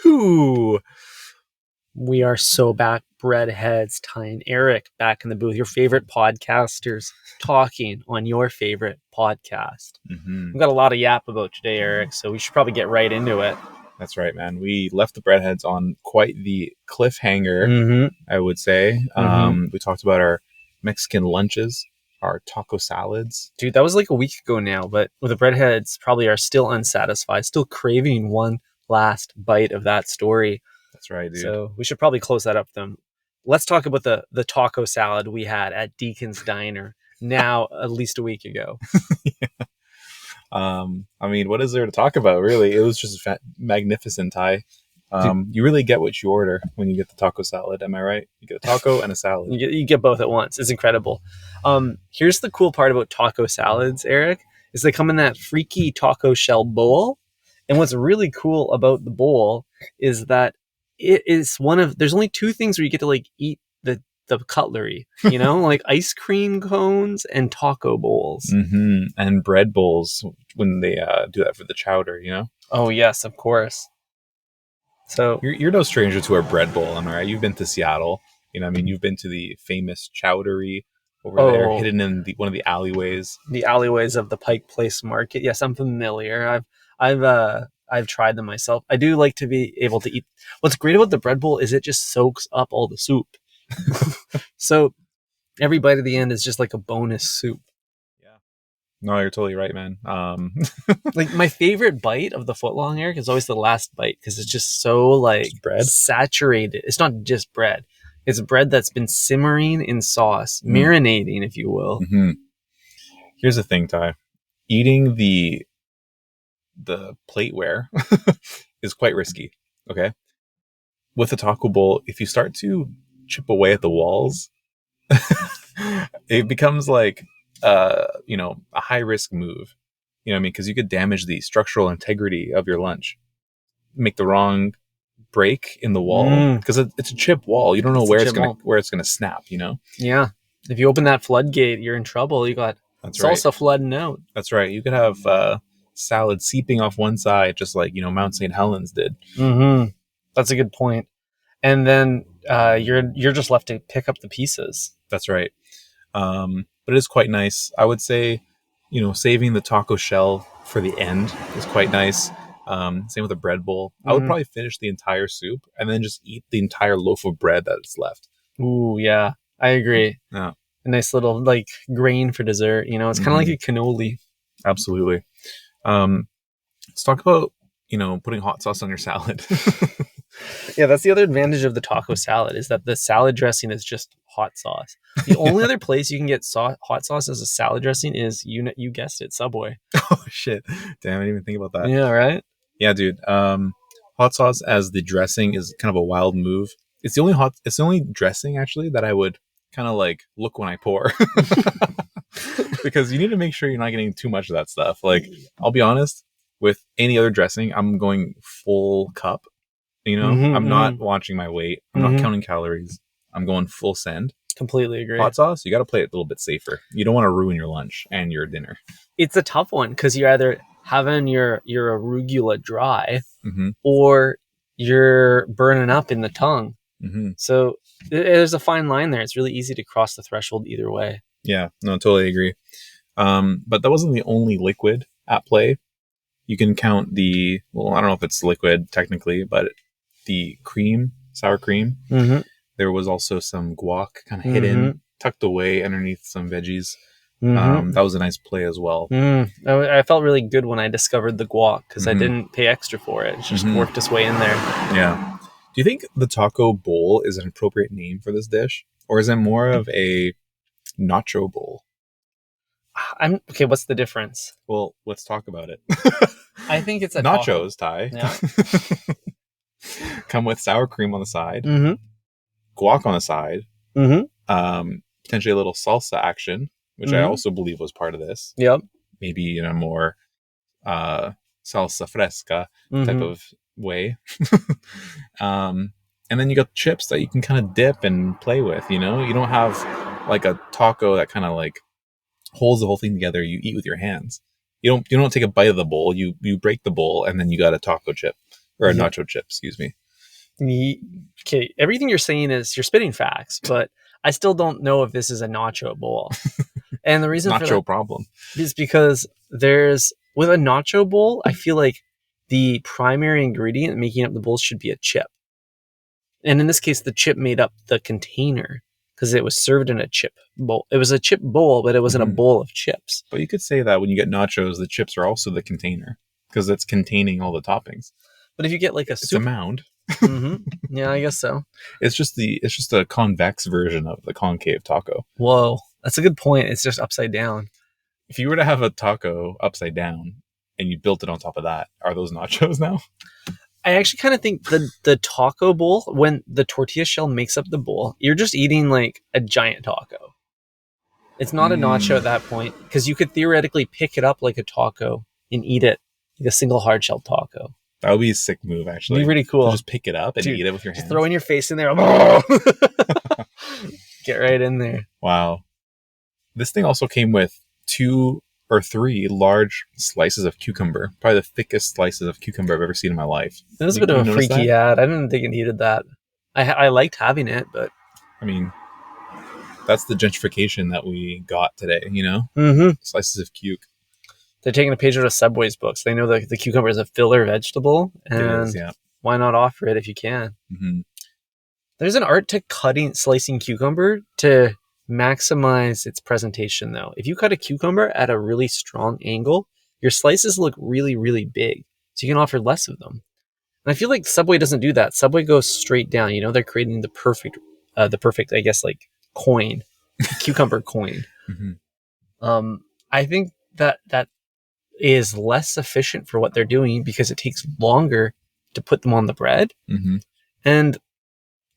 2. We are so back, Breadheads, Ty and Eric, back in the booth. Your favorite podcasters talking on your favorite podcast. We've got a lot of yap about today, Eric, so we should probably get right into it. That's right, man. We left the Breadheads on quite the cliffhanger, I would say. We talked about our Mexican lunches, our taco salads. Dude, that was like a week ago now, but with the Breadheads probably are still unsatisfied, still craving one last bite of that story. That's right, dude. So we should probably close that up then. Let's talk about the taco salad we had at Deacon's Diner now at least a week ago. Yeah. I mean, what is there to talk about, really? It was just magnificent, Ty. You really get what you order when you get the taco salad. Am I right? You get a taco and a salad. You get both at once. It's incredible. Here's the cool part about taco salads, Eric, is they come in that freaky taco shell bowl. And what's really cool about the bowl is that it is there's only 2 things where you get to like eat the cutlery, you know, like ice cream cones and taco bowls. And bread bowls when they do that for the chowder, you know? Oh, yes, of course. So you're no stranger to our bread bowl, am I right? You've been to Seattle. You know, I mean, you've been to the famous chowdery over there, hidden in one of the alleyways. The alleyways of the Pike Place Market. Yes, I'm familiar. I've tried them myself. I do like to be able to eat. What's great about the bread bowl is it just soaks up all the soup. So every bite at the end is just like a bonus soup. Yeah. No, you're totally right, man. Like my favorite bite of the footlong, Eric, is always the last bite because it's just so like bread saturated. It's not just bread. It's bread that's been simmering in sauce, marinating, if you will. Here's the thing, Ty. Eating the plateware is quite risky. Okay. With a taco bowl, if you start to chip away at the walls, it becomes like a high risk move. You know what I mean? Because you could damage the structural integrity of your lunch, make the wrong break in the wall because it's a chip wall. You don't know where it's gonna snap. You know? Yeah. If you open that floodgate, you're in trouble. You got salsa flooding out. That's right. You could have salad seeping off one side, just like Mount St. Helens did. That's a good point. And then you're just left to pick up the pieces. That's right. But it is quite nice. I would say, saving the taco shell for the end is quite nice. Same with the bread bowl. I would probably finish the entire soup and then just eat the entire loaf of bread that is left. Ooh, yeah, I agree. Yeah. A nice little like grain for dessert. It's kind of like a cannoli. Absolutely. Let's talk about, putting hot sauce on your salad. Yeah, that's the other advantage of the taco salad is that the salad dressing is just hot sauce. The only other place you can get hot sauce as a salad dressing is, you guessed it, Subway. Oh, shit. Damn, I didn't even think about that. Yeah, right? Yeah, dude. Hot sauce as the dressing is kind of a wild move. It's the only dressing, actually, that I would kind of like look when I pour. Because you need to make sure you're not getting too much of that stuff. Like, I'll be honest, with any other dressing, I'm going full cup. I'm not watching my weight. I'm not counting calories. I'm going full send. Completely agree. Hot sauce, you got to play it a little bit safer. You don't want to ruin your lunch and your dinner. It's a tough one because you're either having your arugula dry or you're burning up in the tongue. So there's a fine line there. It's really easy to cross the threshold either way. Yeah, no, totally agree. But that wasn't the only liquid at play. You can count I don't know if it's liquid technically, but the sour cream. There was also some guac kind of hidden, tucked away underneath some veggies. That was a nice play as well. I felt really good when I discovered the guac because I didn't pay extra for it. It just worked its way in there. Yeah. Do you think the taco bowl is an appropriate name for this dish? Or is it more of a nacho bowl? Okay, what's the difference? Well, let's talk about it. I think it's a nachos, Ty. Yeah. Come with sour cream on the side, guac on the side, potentially a little salsa action, which I also believe was part of this. Yep. Maybe in a more salsa fresca type of way. And then you got chips that you can kind of dip and play with. You don't have like a taco that kind of like holds the whole thing together. You eat with your hands. You don't take a bite of the bowl. You break the bowl and then you got a taco chip. Or a Yep. nacho chip, excuse me. Okay, everything you're saying is you're spitting facts, but I still don't know if this is a nacho bowl. And the reason for that Nacho problem. is because with a nacho bowl, I feel like the primary ingredient making up the bowl should be a chip. And in this case, the chip made up the container because it was served in a chip bowl. It was a chip bowl, but it wasn't a bowl of chips. But you could say that when you get nachos, the chips are also the container because it's containing all the toppings. But if you get like a It's soup, a mound. Yeah, I guess so. It's just a convex version of the concave taco. Whoa, that's a good point. It's just upside down. If you were to have a taco upside down and you built it on top of that, are those nachos now? I actually kind of think the taco bowl, when the tortilla shell makes up the bowl, you're just eating like a giant taco. It's not a nacho at that point because you could theoretically pick it up like a taco and eat it like a single hard shell taco. That would be a sick move, actually. It'd be really cool. To just pick it up and eat it with your hands. Throw in your face in there. Get right in there. Wow. This thing also came with 2 or 3 large slices of cucumber. Probably the thickest slices of cucumber I've ever seen in my life. It was a bit of a freaky ad. I didn't think it needed that. I liked having it, but... I mean, that's the gentrification that we got today, you know? Mm-hmm. Slices of cuke. They're taking a page out of Subway's books. They know that the cucumber is a filler vegetable, and why not offer it if you can? Mm-hmm. There's an art to slicing cucumber to maximize its presentation, though. If you cut a cucumber at a really strong angle, your slices look really, really big, so you can offer less of them. And I feel like Subway doesn't do that. Subway goes straight down. You know, they're creating the perfect, I guess, like coin, cucumber coin. Mm-hmm. I think that is less efficient for what they're doing because it takes longer to put them on the bread. Mm-hmm. And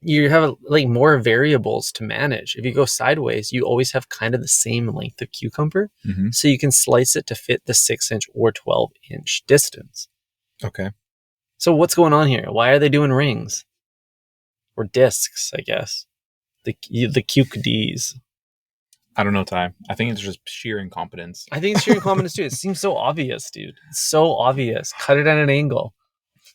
you have like more variables to manage. If you go sideways, you always have kind of the same length of cucumber. Mm-hmm. So you can slice it to fit the 6-inch or 12-inch distance. Okay. So what's going on here? Why are they doing rings? Or discs, I guess. The cuke Ds. I don't know, Ty. I think it's just sheer incompetence. I think it's sheer incompetence too. It seems so obvious, dude. It's so obvious. Cut it at an angle.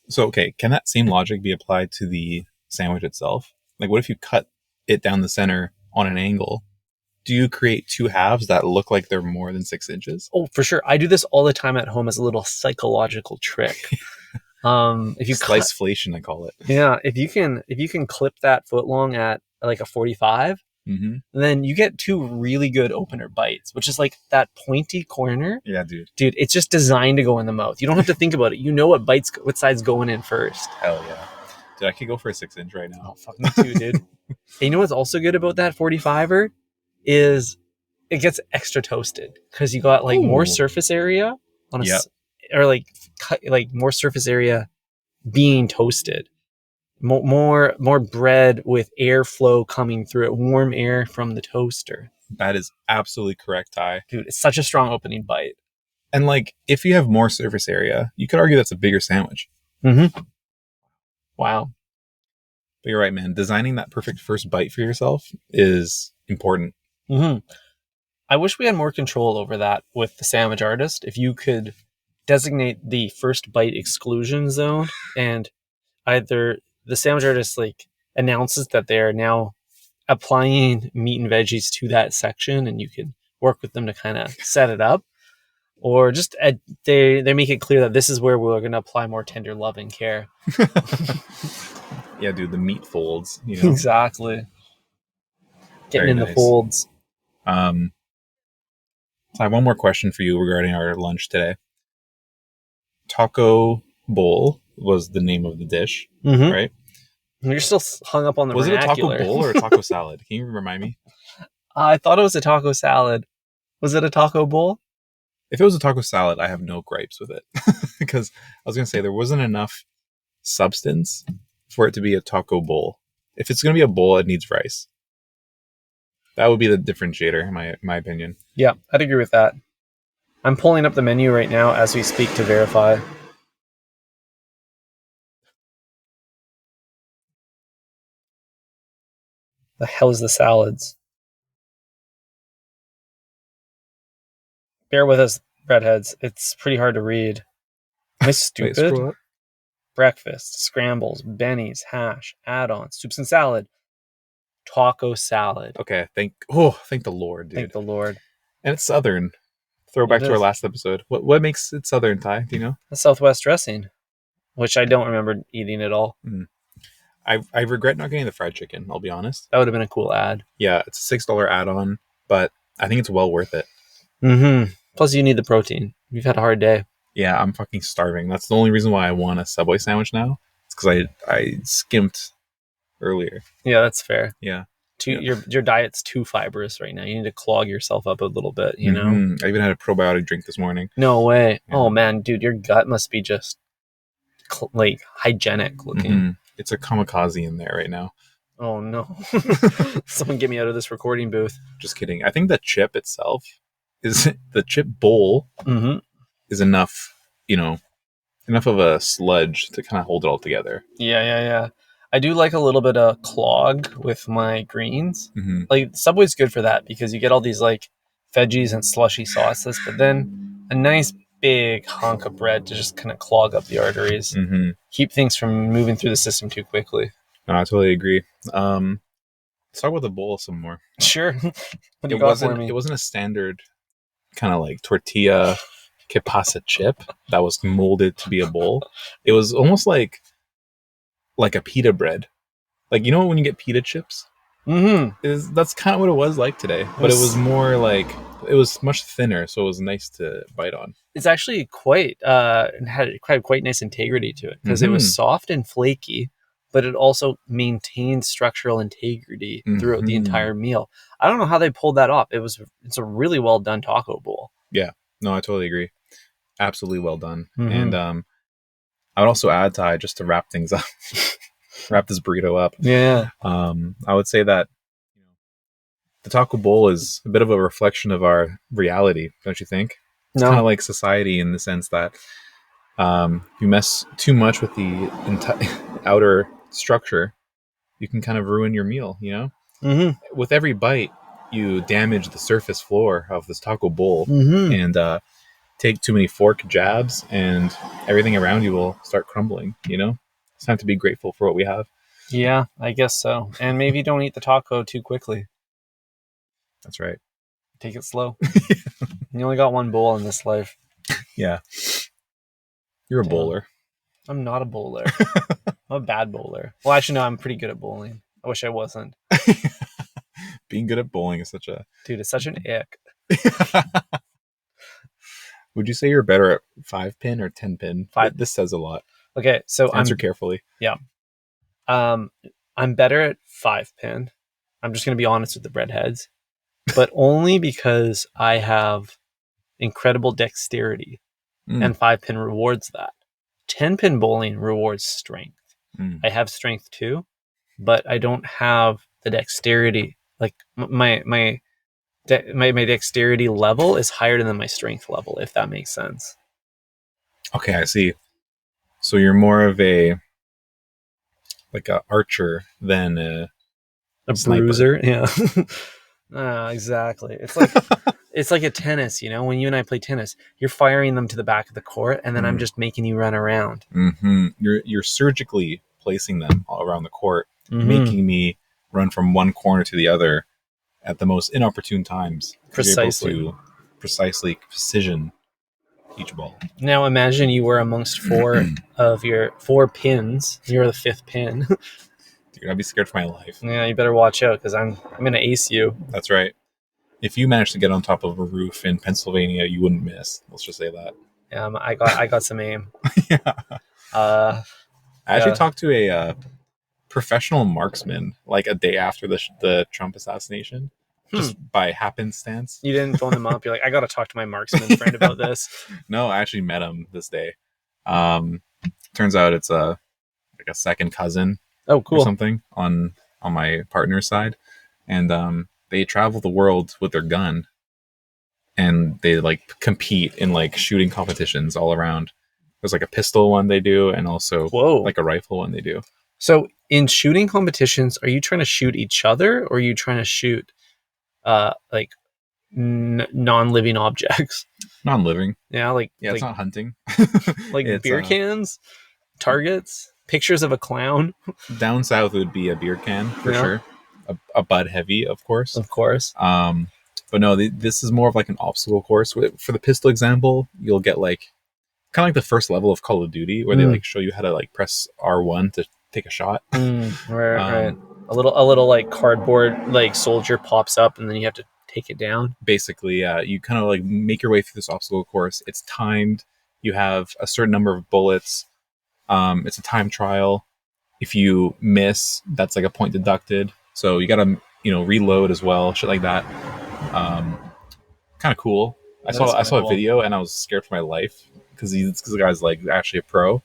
So, okay, can that same logic be applied to the sandwich itself? Like, what if you cut it down the center on an angle? Do you create 2 halves that look like they're more than 6 inches? Oh, for sure. I do this all the time at home as a little psychological trick. If you sliceflation, I call it. Yeah, if you can clip that foot long at like a 45, mm-hmm. then you get 2 really good opener bites, which is like that pointy corner. Yeah, dude. Dude, it's just designed to go in the mouth. You don't have to think about it. You know what side's going in first. Hell yeah. Dude, I could go for a 6-inch right now. Oh, fuck me too, dude. And you know what's also good about that 45er is it gets extra toasted because you got like more surface area on or like more surface area being toasted. More bread with airflow coming through it, warm air from the toaster. That is absolutely correct, Ty. Dude, it's such a strong opening bite. And like, if you have more surface area, you could argue that's a bigger sandwich. Mm-hmm. Wow. But you're right, man. Designing that perfect first bite for yourself is important. Mm-hmm. I wish we had more control over that with the sandwich artist. If you could designate the first bite exclusion zone, and either the sandwich artist like announces that they are now applying meat and veggies to that section, and you can work with them to kind of set it up, or just they make it clear that this is where we're going to apply more tender love and care. Yeah, dude, the meat folds. You know? Exactly. Getting in the folds. So I have one more question for you regarding our lunch today. Taco bowl was the name of the dish, right? You're still hung up on the vernacular. Was it a taco bowl or a taco salad? Can you remind me? I thought it was a taco salad. Was it a taco bowl? If it was a taco salad, I have no gripes with it. Because I was going to say there wasn't enough substance for it to be a taco bowl. If it's going to be a bowl, it needs rice. That would be the differentiator, in my opinion. Yeah, I'd agree with that. I'm pulling up the menu right now as we speak to verify. The hell is the salads? Bear with us, redheads. It's pretty hard to read. Am I stupid? Wait, breakfast, scrambles, bennies, hash, add-ons, soups and salad, taco salad. Okay, thank the Lord, dude. Thank the Lord. And it's Southern. Throwback It to our is. last episode. What makes it Southern, Ty? Do you know? The Southwest dressing, which I don't remember eating at all. I regret not getting the fried chicken, I'll be honest. That would have been a cool ad. Yeah, it's a $6 add-on, but I think it's well worth it. Mm-hmm. Plus, you need the protein. You've had a hard day. Yeah, I'm fucking starving. That's the only reason why I want a Subway sandwich now. It's because I skimped earlier. Yeah, that's fair. Yeah. Your diet's too fibrous right now. You need to clog yourself up a little bit, you know? I even had a probiotic drink this morning. No way. Yeah. Oh, man, dude, your gut must be just, like, hygienic looking. It's a kamikaze in there right now. Oh, no. Someone get me out of this recording booth. Just kidding. I think the chip itself the chip bowl is enough, enough of a sludge to kind of hold it all together. Yeah. I do like a little bit of clog with my greens. Like, Subway's good for that because you get all these, like, veggies and slushy sauces, but then a nice big hunk of bread to just kind of clog up the arteries. Keep things from moving through the system too quickly. No, I totally agree. Let's talk about the bowl some more. Sure. What do you It got for me? It wasn't a standard kind of like tortilla que pasa chip that was molded to be a bowl. It was almost like a pita bread. Like, when you get pita chips? That's kind of what it was like today. But it was more like, it was much thinner, so it was nice to bite on. It's actually had quite nice integrity to it because it was soft and flaky, but it also maintained structural integrity throughout the entire meal. I don't know how they pulled that off. It's a really well done taco bowl. Yeah, no, I totally agree. Absolutely well done. And I would also add, Ty, just to wrap things up, wrap this burrito up. Yeah. I would say that the taco bowl is a bit of a reflection of our reality, don't you think? It's kind of like society in the sense that you mess too much with the outer structure, you can kind of ruin your meal, With every bite, you damage the surface floor of this taco bowl and take too many fork jabs and everything around you will start crumbling, It's time to be grateful for what we have. Yeah, I guess so. And maybe don't eat the taco too quickly. That's right. Take it slow. You only got one bowl in this life. Yeah. You're a bowler. I'm not a bowler. I'm a bad bowler. Well, actually, no, I'm pretty good at bowling. I wish I wasn't. Being good at bowling is such a... Dude, it's such an ick. Would you say you're better at 5-pin or 10-pin? 5. This says a lot. Okay, so answer carefully. Yeah. I'm better at 5-pin. I'm just going to be honest with the breadheads. But only because I have incredible dexterity. And 5-pin rewards that. 10-pin bowling rewards strength. I have strength too, but I don't have the dexterity. Like my dexterity level is higher than my strength level, if that makes sense. Okay, I see. So you're more of a archer than a bruiser. Yeah. Exactly. It's like it's like a tennis, when you and I play tennis, you're firing them to the back of the court and then I'm just making you run around. You're surgically placing them all around the court, making me run from one corner to the other at the most inopportune times. Precisely. You're able to precisely precision each ball. Now imagine you were amongst 4 of your 4 pins. You're the 5th pin. Dude, I'd be scared for my life. Yeah, you better watch out because I'm going to ace you. That's right. If you managed to get on top of a roof in Pennsylvania, you wouldn't miss. Let's just say that. Yeah, I got some aim. Yeah. I actually talked to a professional marksman like a day after the Trump assassination, just by happenstance. You didn't phone them up? You're like, I got to talk to my marksman friend about this. No, I actually met him this day. Turns out it's a second cousin. Oh, cool. Or something on my partner's side, and they travel the world with their gun, and they compete in shooting competitions all around. There's a pistol one they do, and also a rifle one they do. So in shooting competitions, are you trying to shoot each other, or are you trying to shoot non-living objects? Non-living. Yeah, it's not hunting. Beer cans. targets, pictures of a clown. Down south would be a beer can for Yeah. sure. A Bud Heavy, of course. Of course. But no, this is more of like an obstacle course. For the pistol example, you'll get like kind of like the first level of Call of Duty, where they like show you how to like press R1 to take a shot. Right. A little like cardboard like soldier pops up, and then you have to take it down. Basically, yeah, you kind of like make your way through this obstacle course. It's timed. You have a certain number of bullets. It's a time trial. If you miss, that's like a point deducted. So you gotta reload as well, shit like that. Kind of cool. I saw a video and I was scared for my life because the guy's like actually a pro.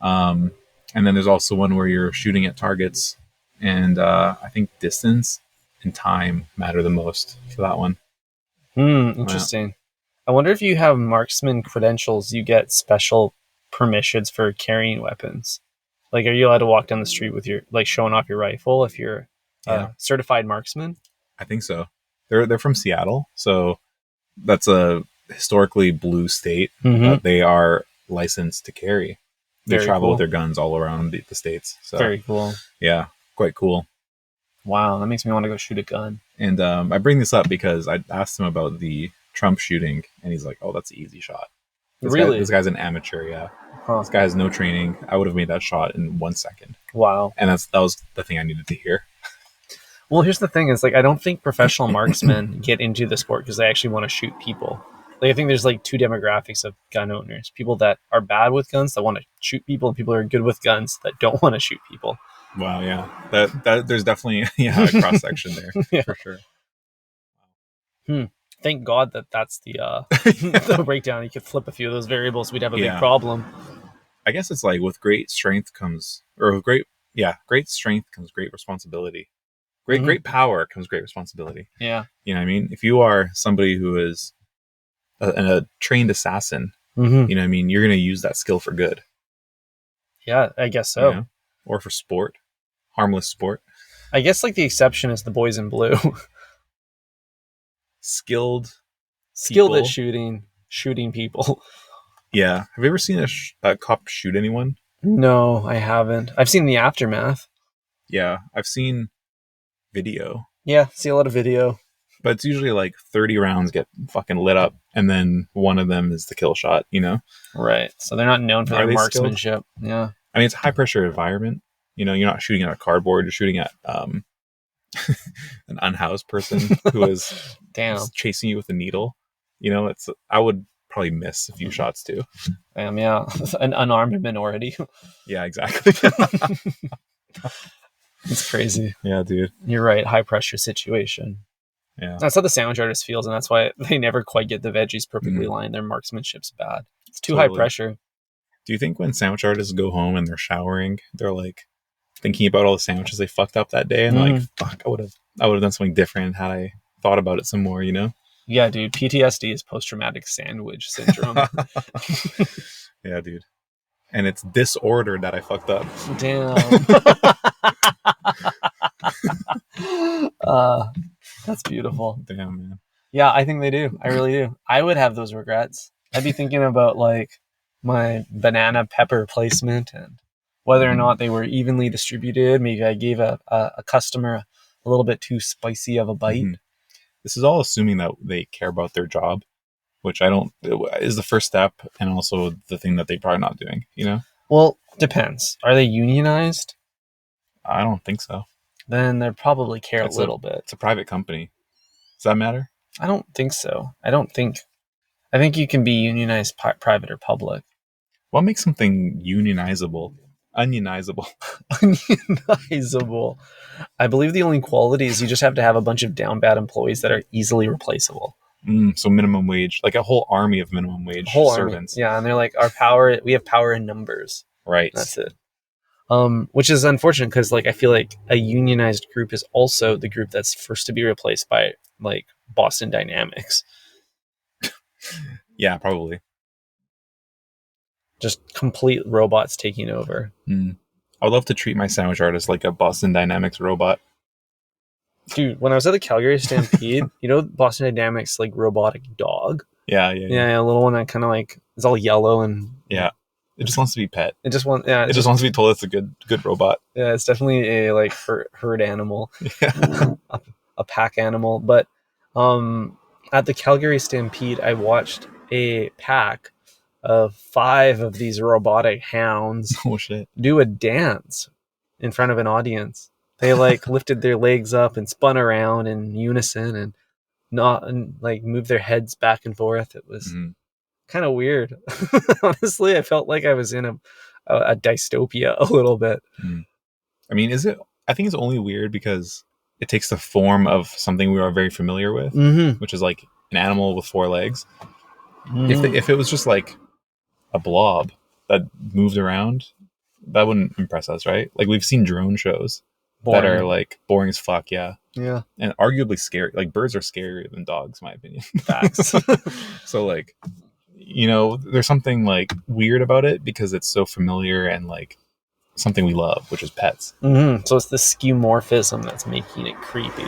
And then there's also one where you're shooting at targets, and I think distance and time matter the most for that one. Interesting. I wonder if you have marksman credentials, you get special permissions for carrying weapons. Like, are you allowed to walk down the street with your showing off your rifle if you're a certified marksman? I think so. They're from Seattle, so that's a historically blue state, but they are licensed to carry. They travel with their guns all around the states. So very cool. Yeah, quite cool. Wow, that makes me want to go shoot a gun. And I bring this up because I asked him about the Trump shooting, and he's like, "Oh, that's an easy shot." This guy's an amateur. Yeah, This guy has no training. I would have made that shot in 1 second. Wow. And that was the thing I needed to hear. Well, here's the thing: is I don't think professional marksmen get into the sport because they actually want to shoot people. I think there's two demographics of gun owners: people that are bad with guns that want to shoot people, and people who are good with guns that don't want to shoot people. Wow, yeah, that there's definitely a cross section there for sure. Thank God that's the the breakdown. You could flip a few of those variables, we'd have a big problem. I guess it's like with great strength comes great strength comes great responsibility. Great power comes great responsibility. Yeah. You know what I mean? If you are somebody who is a trained assassin, you know what I mean, you're going to use that skill for good. Yeah, I guess so. Or for sport, harmless sport. I guess the exception is the boys in blue. Skilled at shooting people. Yeah. Have you ever seen a cop shoot anyone? No, I haven't. I've seen the aftermath. Yeah, I've seen video. Yeah, see a lot of video. But it's usually 30 rounds get fucking lit up, and then one of them is the kill shot, Right. So they're not known for their marksmanship. Yeah. I mean, it's a high pressure environment. You're not shooting at a cardboard. You're shooting at an unhoused person who is chasing you with a needle. I would probably miss a few shots too. Yeah. An unarmed minority. Yeah, exactly. It's crazy. Yeah, dude. You're right. High pressure situation. Yeah. That's how the sandwich artist feels, and that's why they never quite get the veggies perfectly lined. Their marksmanship's bad. It's too high pressure. Do you think when sandwich artists go home and they're showering, they're thinking about all the sandwiches they fucked up that day, and fuck, I would have done something different had I thought about it some more, Yeah, dude. PTSD is post-traumatic sandwich syndrome. Yeah, dude. And it's disorder that I fucked up. Damn. That's beautiful. Damn, man. Yeah, I think they do. I really do. I would have those regrets. I'd be thinking about my banana pepper placement and whether or not they were evenly distributed. Maybe I gave a customer a little bit too spicy of a bite. This is all assuming that they care about their job, which is the first step, and also the thing that they're probably not doing, Well, depends. Are they unionized? I don't think so. Then they probably care a little bit. It's a private company. Does that matter? I don't think so. I think you can be unionized private or public. What makes something unionizable? Unionizable. Unionizable. I believe the only quality is you just have to have a bunch of down bad employees that are easily replaceable. So minimum wage, like a whole army of minimum wage servants. Army. Yeah, and they're we have power in numbers. Right. That's it. Which is unfortunate because I feel like a unionized group is also the group that's first to be replaced by Boston Dynamics. Yeah, probably. Just complete robots taking over. I would love to treat my sandwich artist like a Boston Dynamics robot. Dude, when I was at the Calgary Stampede, Boston Dynamics robotic dog? Yeah. Yeah, a little one that kind of is all yellow and It just wants to be pet. It just wants to be told it's a good robot. Yeah, it's definitely a like herd animal, Yeah. a pack animal. But at the Calgary Stampede, I watched a pack of 5 of these robotic hounds Oh shit. do a dance in front of an audience. They like lifted their legs up and spun around in unison and like moved their heads back and forth. It was kind of weird. Honestly, I felt like I was in a dystopia a little bit. I mean, I think it's only weird because it takes the form of something we are very familiar with, which is like an animal with 4 legs. If it was just like a blob that moved around, that wouldn't impress us, right? Like we've seen drone shows that are like boring as fuck, yeah, and arguably scary. Like birds are scarier than dogs, in my opinion. Facts. So like, there's something like weird about it because it's so familiar and like something we love, which is pets. So it's the skeuomorphism that's making it creepy.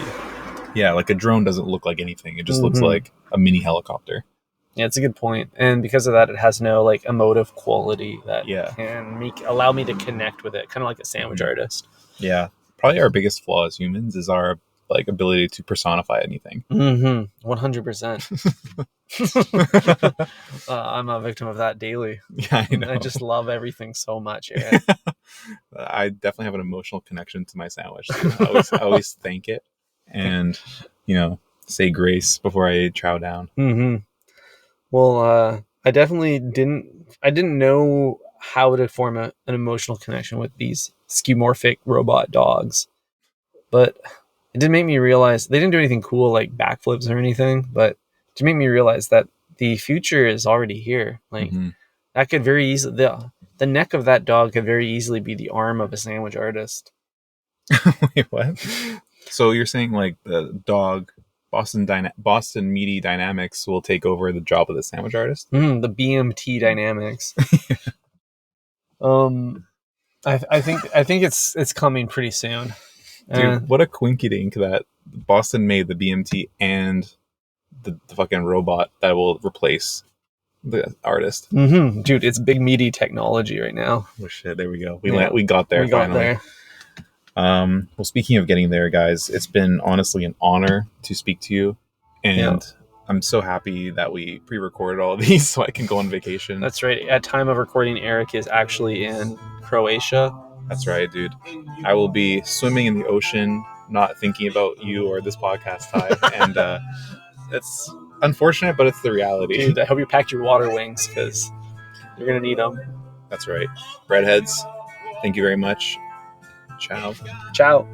Yeah, like a drone doesn't look like anything. It just looks like a mini helicopter. Yeah, it's a good point. And because of that, it has no like emotive quality that can allow me to connect with it, kind of like a sandwich artist. Yeah. Probably our biggest flaw as humans is our like ability to personify anything. 100%. I'm a victim of that daily. Yeah, I know. I just love everything so much. Yeah. I definitely have an emotional connection to my sandwich. I always thank it and, say grace before I chow down. Well, I definitely didn't know how to form an emotional connection with these skeuomorphic robot dogs, but it did make me realize they didn't do anything cool like backflips or anything, but to make me realize that the future is already here. Like that could very easily, the neck of that dog could very easily be the arm of a sandwich artist. Wait, what? So you're saying like the dog Boston Meaty Dynamics will take over the job of the sandwich artist? The BMT Dynamics. I think it's coming pretty soon. Dude, what a quinky-dink that Boston made the BMT and the fucking robot that will replace the artist. Dude, it's big meaty technology right now. Oh shit, there we go. We got there. We got there. Well, speaking of getting there, guys, it's been honestly an honor to speak to you, and I'm so happy that we pre-recorded all of these so I can go on vacation. That's right. At time of recording, Eric is actually in Croatia. That's right, dude. I will be swimming in the ocean, not thinking about you or this podcast, Ty. And it's unfortunate, but it's the reality. Dude, I hope you packed your water wings because you're going to need them. That's right. Redheads, thank you very much. Ciao. Ciao.